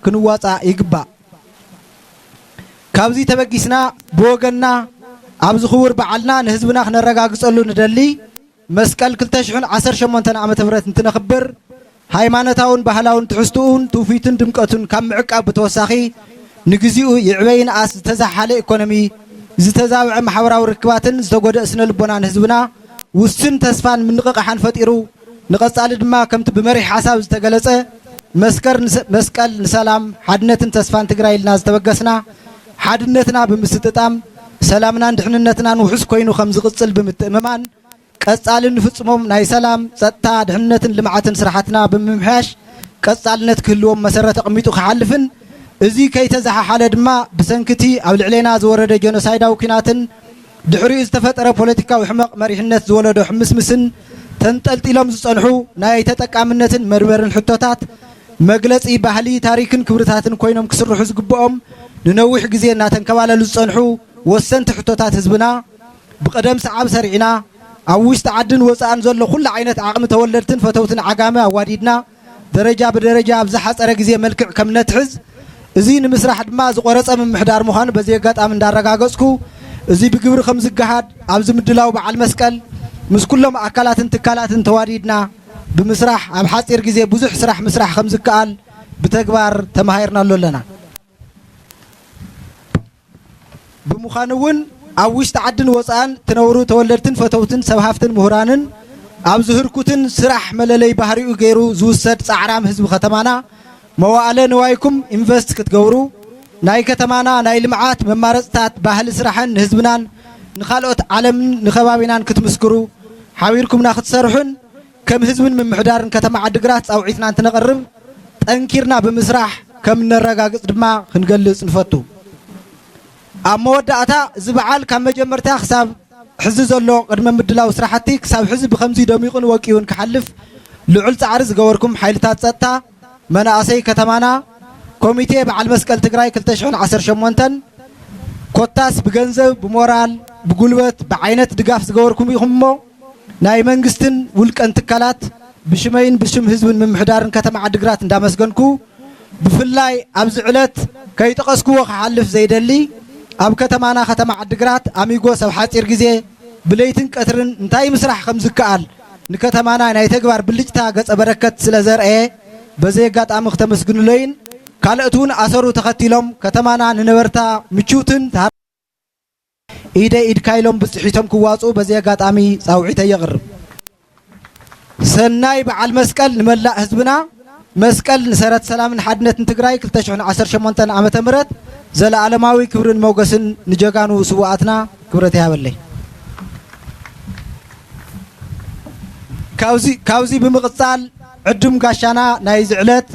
كنواصا يقبا كابزي تبقيسنا بوغنا عبز خور بعلنا نهزبنا خنا نرقاقصلو ندلي مسكال كلتشحن 18 عام تبرت نتنخبر ሃይማኖታውን ባህላውን ትሕዝቱን ትውፊትን ድምቀቱን ካብ ምዕቃብ በተወሳኺ ንግዚኡ ይዕበይን ኣስ ዝተዛሓለ ኢኮኖሚ ዝተዛብዐ ማሕበራዊ ርክባትን ዝተጎደ ስነ ልቦናን ህዝብና ውስን ተስፋን ምንቅቃሕን ፈጢሩ ንቀጻሊ ድማ ከምቲ ብመሪሕ ሓሳብ ዝተገለጸ መስቀል ንሰላም ሓድነትን ተስፋን ትግራይ ኢልና ዝተበገስና ሓድነትና ብምስትጣም ሰላምናን ድሕንነትናን ውሕስ ኮይኑ ከም ዝቅጽል ብምትእምማን ቀጻልን ንፍጽሞም ናይ ሰላም ጸጥታ ድሕንነትን ልምዓትን ስራሕትና ብምምሕያሽ ቀጻልነት ክህልዎም መሰረት ኣቕሚጡ ክሓልፍን እዚ ከይተዛሓሓለ ድማ ብሰንክቲ ኣብ ልዕሌና ዝወረደ ጀኖሳይዳዊ ኩናትን ድሕሪኡ ዝተፈጠረ ፖለቲካዊ ሕመቕ መሪሕነት ዝወለዶ ሕምስምስን ተንጠልጢሎም ዝጸንሑ ናይ ተጠቃምነትን መርበርን ሕቶታት መግለጺ ባህሊ ታሪክን ክብርታትን ኮይኖም ክስርሑ ዝግብኦም ንነዊሕ ግዜ እናተንከባለሉ ዝጸንሑ ወሰንቲ ሕቶታት ህዝብና ብቀደም ሰዓብ ሰሪዕና ኣብ ውሽጢ ዓድን ወፃእን ዘሎ ኩሉ ዓይነት ዓቕሚ ተወለድትን ፈተውትን ዓጋመ ኣዋዲድና ደረጃ ብደረጃ ኣብ ዝሓፀረ ግዜ መልክዕ ከም ነትሕዝ እዚ ንምስራሕ ድማ ዝቆረፀ ምምሕዳር ምዃኑ በዚ ኣጋጣሚ እንዳረጋገፅኩ እዚ ብግብሪ ከም ዝገሃድ ኣብዚ ምድላው በዓል መስቀል ምስ ኩሎም ኣካላትን ትካላትን ተዋዲድና ብምስራሕ ኣብ ሓፂር ግዜ ብዙሕ ስራሕ ምስራሕ ከም ዝከኣል ብተግባር ተማሂርናሉ ኣለና ብምዃኑ እውን ኣብ ውሽጢ ዓድን ወፃእን ትነብሩ ተወለድትን ፈተውትን ሰብሃፍትን ምሁራንን ኣብ ዝህርኩትን ስራሕ መለለይ ባህሪኡ ገይሩ ዝውሰድ ጻዕራም ህዝቢ ከተማና መዋእለ ንዋይኩም ኢንቨስት ክትገብሩ ናይ ከተማና ናይ ልምዓት መማረፅታት ባህሊ ስራሕን ህዝብናን ንኻልኦት ዓለምን ንኸባቢናን ክትምስክሩ ሓቢርኩምና ክትሰርሑን ከም ህዝብን ምምሕዳርን ከተማ ዓዲግራት ጻውዒትና እንትነቐርብ ጠንኪርና ብምስራሕ ከም ነረጋግጽ ድማ ክንገልጽ ንፈቱ ኣብ መወዳእታ እዚ በዓል ካብ መጀመርታ ክሳብ ሕዚ ዘሎ ቅድመ ምድላው ስራሕቲ ክሳብ ሕዚ ብከምዚ ደሚቑን ወቂውን ክሓልፍ ልዑል ጻዕሪ ዝገበርኩም ሓይልታት ጸጥታ መናእሰይ ከተማና ኮሚቴ በዓል መስቀል ትግራይ 2018 ኮታስ ብገንዘብ ብሞራል ብጉልበት ብዓይነት ድጋፍ ዝገበርኩም ኢኹም እሞ ናይ መንግስትን ውልቀን ትካላት ብሽመይን ብሽም ህዝብን ምምሕዳርን ከተማ ዓዲግራት እንዳመስገንኩ ብፍላይ ኣብዚ ዕለት ከይጠቀስክዎ ክሓልፍ ዘይደሊ ኣብ ከተማና ከተማ ዓዲግራት ኣሚጎ ሰብ ሓፂር ግዜ ብለይትን ቀትርን እንታይ ምስራሕ ከም ዝከኣል ንከተማና ናይ ተግባር ብልጭታ ገጸ በረከት ስለ ዘርአየ በዚ ኣጋጣሚ ክተመስግኑለይን ካልኦትን ኣሰሩ ተኸቲሎም ከተማና ንነበርታ ምቹትን ኢደ ኢድ ካይሎም ብፅሒቶም ክዋፁ በዚ ኣጋጣሚ ጻውዒተ የቕርብ ሰናይ በዓል መስቀል ንመላእ ህዝብና መስቀል ንሰረት ሰላምን ሓድነትን ትግራይ 2018 ዓመተ ምህረት ዘለዓለማዊ ክብርን ሞገስን ንጀጋኑ ስዋኣትና ክብረት ያበለይ ካውዚ ብምቕጻል ዕዱም ጋሻና ናይ ዝዕለት